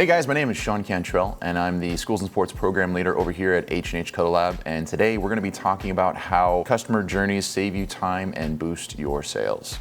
Hey guys, my name is Shawn Cantrell and I'm the Schools and Sports Program Leader over here at H&H Color Lab, and today we're going to be talking about how customer journeys save you time and boost your sales.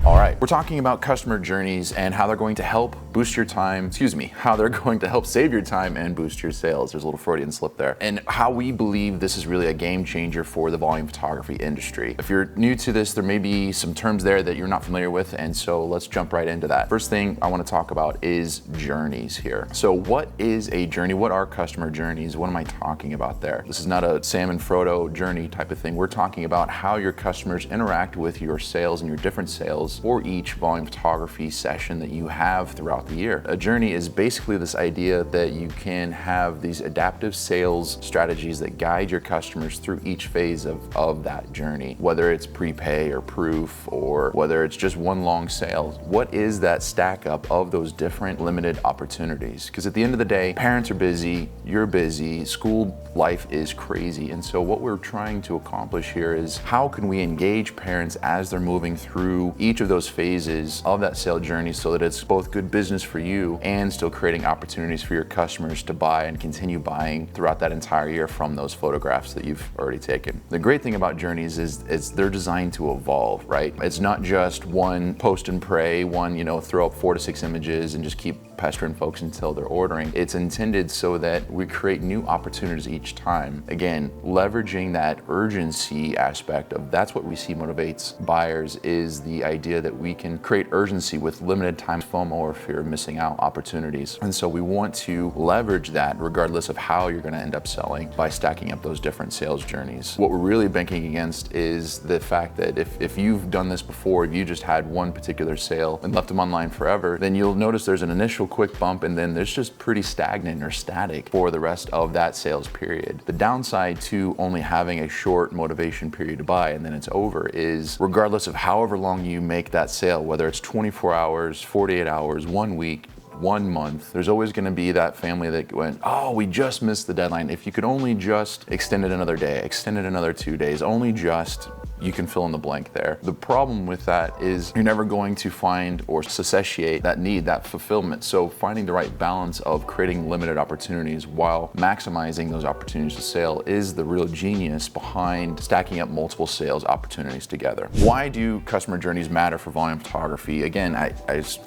All right, we're talking about customer journeys and how they're going to help boost your time, how they're going to help save your time and boost your sales. There's a little Freudian slip there. And how we believe this is really a game changer for the volume photography industry. If you're new to this, there may be some terms there that you're not familiar with, and so let's jump right into that. First thing I want to talk about is journeys here. So what is a journey? What are customer journeys? What am I talking about there? This is not a Sam and Frodo journey type of thing. We're talking about how your customers interact with your sales and your different sales for each volume photography session that you have throughout the year. A journey is basically this idea that you can have these adaptive sales strategies that guide your customers through each phase of that journey, whether it's prepay or proof or whether it's just one long sale. What is that stack up of those different limited opportunities? Because at the end of the day, parents are busy, you're busy, school life is crazy, and so what we're trying to accomplish here is how can we engage parents as they're moving through each of those phases of that sale journey so that it's both good business for you and still creating opportunities for your customers to buy and continue buying throughout that entire year from those photographs that you've already taken. The great thing about journeys is they're designed to evolve, right? It's not just one post and pray, throw up 4 to 6 images and just keep pestering folks until they're ordering. It's intended so that we create new opportunities each time. Again, leveraging that urgency aspect of that's what we see motivates buyers, is the idea that we can create urgency with limited time FOMO or fear of missing out opportunities. And so we want to leverage that regardless of how you're going to end up selling by stacking up those different sales journeys. What we're really banking against is the fact that if you've done this before, if you just had one particular sale and left them online forever, then you'll notice there's an initial quick bump and then there's just pretty stagnant or static for the rest of that sales period. The downside to only having a short motivation period to buy and then it's over is regardless of however long you make that sale, whether it's 24 hours, 48 hours, 1 week, 1 month, there's always going to be that family that went, oh, we just missed the deadline. If you could only just extend it another day, extend it another 2 days, only just, you can fill in the blank there. The problem with that is you're never going to find or satiate that need, that fulfillment. So finding the right balance of creating limited opportunities while maximizing those opportunities to sale is the real genius behind stacking up multiple sales opportunities together. Why do customer journeys matter for volume photography? Again, I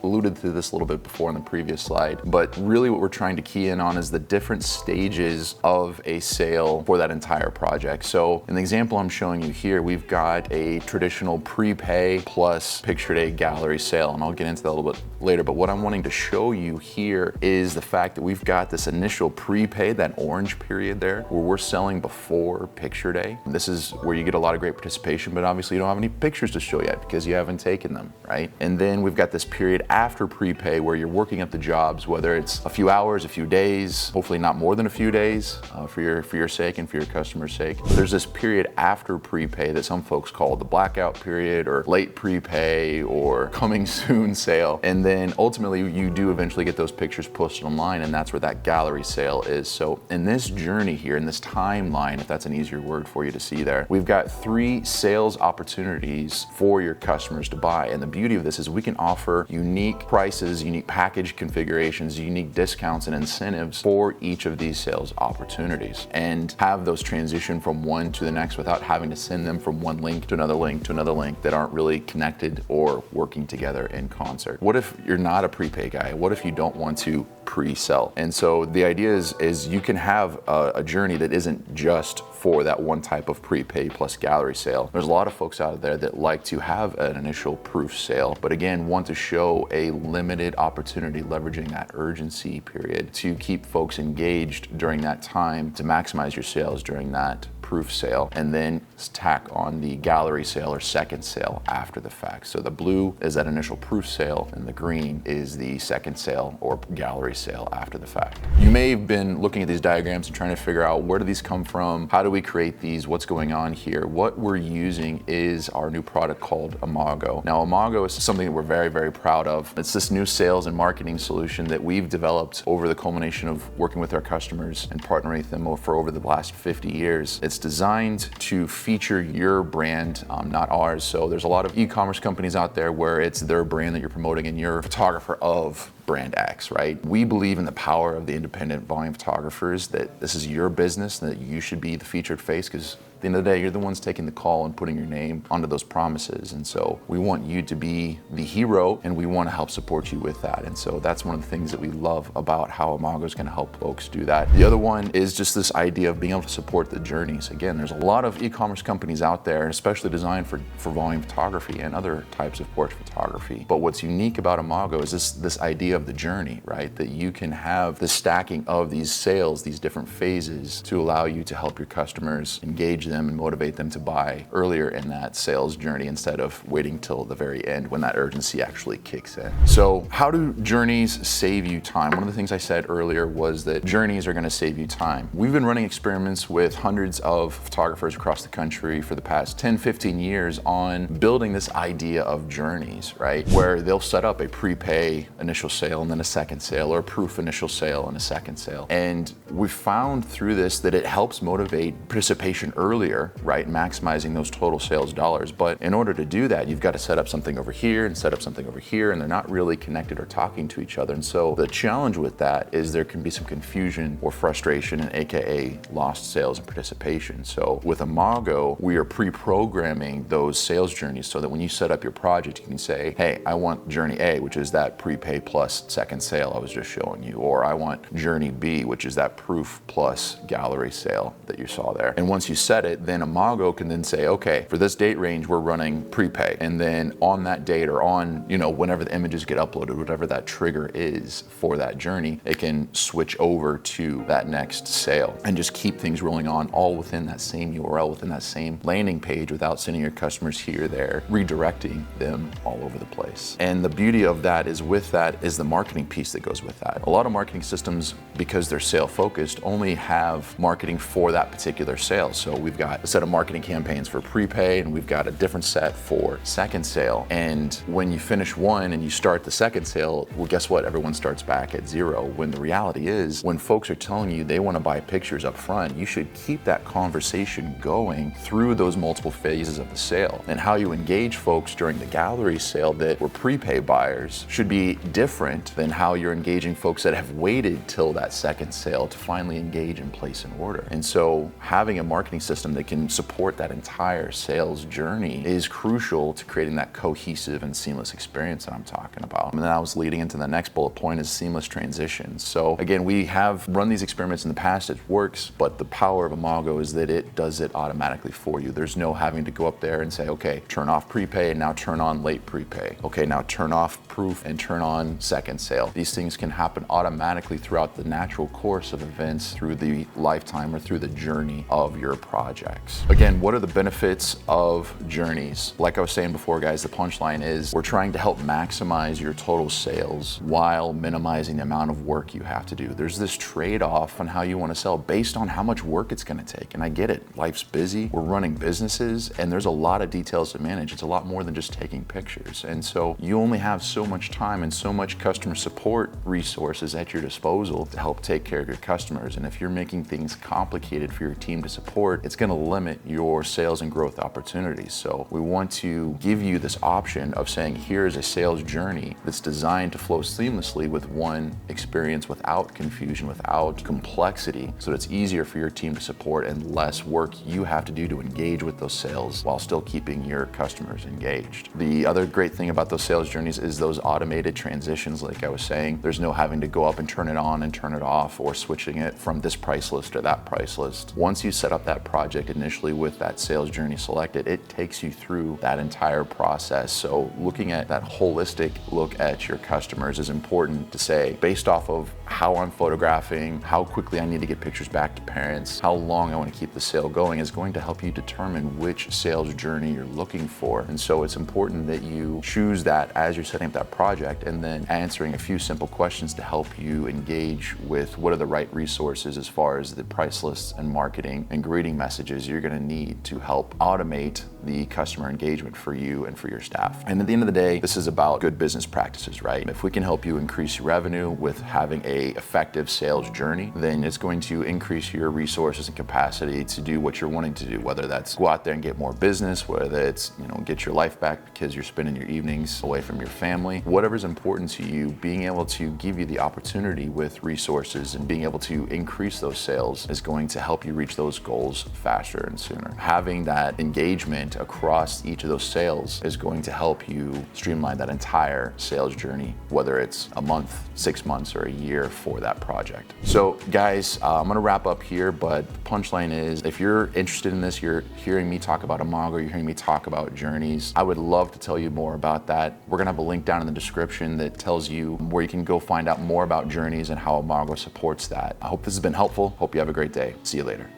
alluded to this a little bit before in the previous slide, but really what we're trying to key in on is the different stages of a sale for that entire project. So in the example I'm showing you here, we've got a traditional prepay plus picture day gallery sale, and I'll get into that a little bit later, but what I'm wanting to show you here is the fact that we've got this initial prepay, that orange period there, where we're selling before picture day. This is where you get a lot of great participation, but obviously you don't have any pictures to show yet because you haven't taken them, right? And then we've got this period after prepay where you're working up the jobs, whether it's a few hours, a few days, hopefully not more than a few days for your sake and for your customer's sake. But there's this period after prepay that some folks call the blackout period or late prepay or coming soon sale. And then ultimately you do eventually get those pictures posted online, and that's where that gallery sale is. So in this journey here, in this timeline, if that's an easier word for you to see there, we've got 3 sales opportunities for your customers to buy. And the beauty of this is we can offer unique prices, unique package configurations, unique discounts and incentives for each of these sales opportunities and have those transition from one to the next without having to send them from one link to another link to another link that aren't really connected or working together in concert. What if you're not a prepay guy? What if you don't want to pre-sell? And so the idea is you can have a journey that isn't just for that one type of prepay plus gallery sale. There's a lot of folks out there that like to have an initial proof sale, but again, want to show a limited opportunity leveraging that urgency period to keep folks engaged during that time to maximize your sales during that proof sale, and then tack on the gallery sale or second sale after the fact. So the blue is that initial proof sale and the green is the second sale or gallery sale after the fact. You may have been looking at these diagrams and trying to figure out where do these come from, how do we create these, what's going on here. What we're using is our new product called Imago. Now Imago is something that we're very, very proud of. It's this new sales and marketing solution that we've developed over the culmination of working with our customers and partnering with them for over the last 50 years. It's it's designed to feature your brand, not ours. So there's a lot of e-commerce companies out there where it's their brand that you're promoting and you're a photographer of brand X, right? We believe in the power of the independent volume photographers, that this is your business, and that you should be the featured face, because at the end of the day, you're the ones taking the call and putting your name onto those promises. And so we want you to be the hero, and we want to help support you with that. And so that's one of the things that we love about how Imago is going to help folks do that. The other one is just this idea of being able to support the journeys. Again, there's a lot of e-commerce companies out there, especially designed for volume photography and other types of portrait photography. But what's unique about Imago is this idea of the journey, right? That you can have the stacking of these sales, these different phases, to allow you to help your customers, engage them and motivate them to buy earlier in that sales journey instead of waiting till the very end when that urgency actually kicks in. So how do journeys save you time? One of the things I said earlier was that journeys are going to save you time. We've been running experiments with hundreds of photographers across the country for the past 10, 15 years on building this idea of journeys, right? Where they'll set up a prepay initial sale and then a second sale, or a proof initial sale and a second sale. And we found through this that it helps motivate participation earlier, right? Maximizing those total sales dollars. But in order to do that, you've got to set up something over here and set up something over here, and they're not really connected or talking to each other. And so the challenge with that is there can be some confusion or frustration, and AKA lost sales and participation. So with Imago, we are pre-programming those sales journeys so that when you set up your project, you can say, hey, I want journey A, which is that prepay plus second sale I was just showing you, or I want journey B, which is that proof plus gallery sale that you saw there. And once you set it, then Imago can then say, okay, for this date range, we're running prepay. And then on that date, or on, whenever the images get uploaded, whatever that trigger is for that journey, it can switch over to that next sale and just keep things rolling on all within that same URL, within that same landing page, without sending your customers here, there, redirecting them all over the place. And the beauty of that is, with that is the marketing piece that goes with that. A lot of marketing systems, because they're sale focused, only have marketing for that particular sale. So we've got a set of marketing campaigns for prepay, and we've got a different set for second sale. And when you finish one and you start the second sale, well, guess what? Everyone starts back at zero. When the reality is, when folks are telling you they want to buy pictures up front, you should keep that conversation going through those multiple phases of the sale. And how you engage folks during the gallery sale that were prepay buyers should be different than how you're engaging folks that have waited till that second sale to finally engage and place an order. And so having a marketing system that can support that entire sales journey is crucial to creating that cohesive and seamless experience that I'm talking about. And then I was leading into the next bullet point, is seamless transitions. So again, we have run these experiments in the past, it works, but the power of Imago is that it does it automatically for you. There's no having to go up there and say, okay, turn off prepay and now turn on late prepay. Okay, now turn off proof and turn on second sale. These things can happen automatically throughout the natural course of events through the lifetime or through the journey of your projects. Again, what are the benefits of journeys? Like I was saying before, guys, the punchline is we're trying to help maximize your total sales while minimizing the amount of work you have to do. There's this trade-off on how you want to sell based on how much work it's going to take. And I get it. Life's busy. We're running businesses, and there's a lot of details to manage. It's a lot more than just taking pictures. And so you only have so much time and so much customer support resources at your disposal to help take care of your customers. And if you're making things complicated for your team to support, it's going to limit your sales and growth opportunities. So we want to give you this option of saying, here's a sales journey that's designed to flow seamlessly with one experience, without confusion, without complexity, so that it's easier for your team to support and less work you have to do to engage with those sales while still keeping your customers engaged. The other great thing about those sales journeys is those automated transitions. Like I was saying, there's no having to go up and turn it on and turn it off, or switching it from this price list to that price list. Once you set up that project initially with that sales journey selected, it takes you through that entire process. So looking at that holistic look at your customers is important to say, based off of how I'm photographing, how quickly I need to get pictures back to parents, how long I want to keep the sale going, is going to help you determine which sales journey you're looking for. And so it's important that you choose that as you're setting up that project, and then answering a few simple questions to help you engage with what are the right resources as far as the price lists and marketing and greeting messages you're going to need to help automate the customer engagement for you and for your staff. And at the end of the day, this is about good business practices, right? If we can help you increase your revenue with having a a effective sales journey, then it's going to increase your resources and capacity to do what you're wanting to do, whether that's go out there and get more business, whether it's, get your life back because you're spending your evenings away from your family. Whatever's important to you, being able to give you the opportunity with resources and being able to increase those sales is going to help you reach those goals faster and sooner. Having that engagement across each of those sales is going to help you streamline that entire sales journey, whether it's a month, 6 months, or a year for that project. So guys, I'm gonna wrap up here, but the punchline is, if you're interested in this, you're hearing me talk about Imago, you're hearing me talk about journeys, I would love to tell you more about that. We're gonna have a link down in the description that tells you where you can go find out more about journeys and how Imago supports that. I hope this has been helpful. Hope you have a great day. See you later.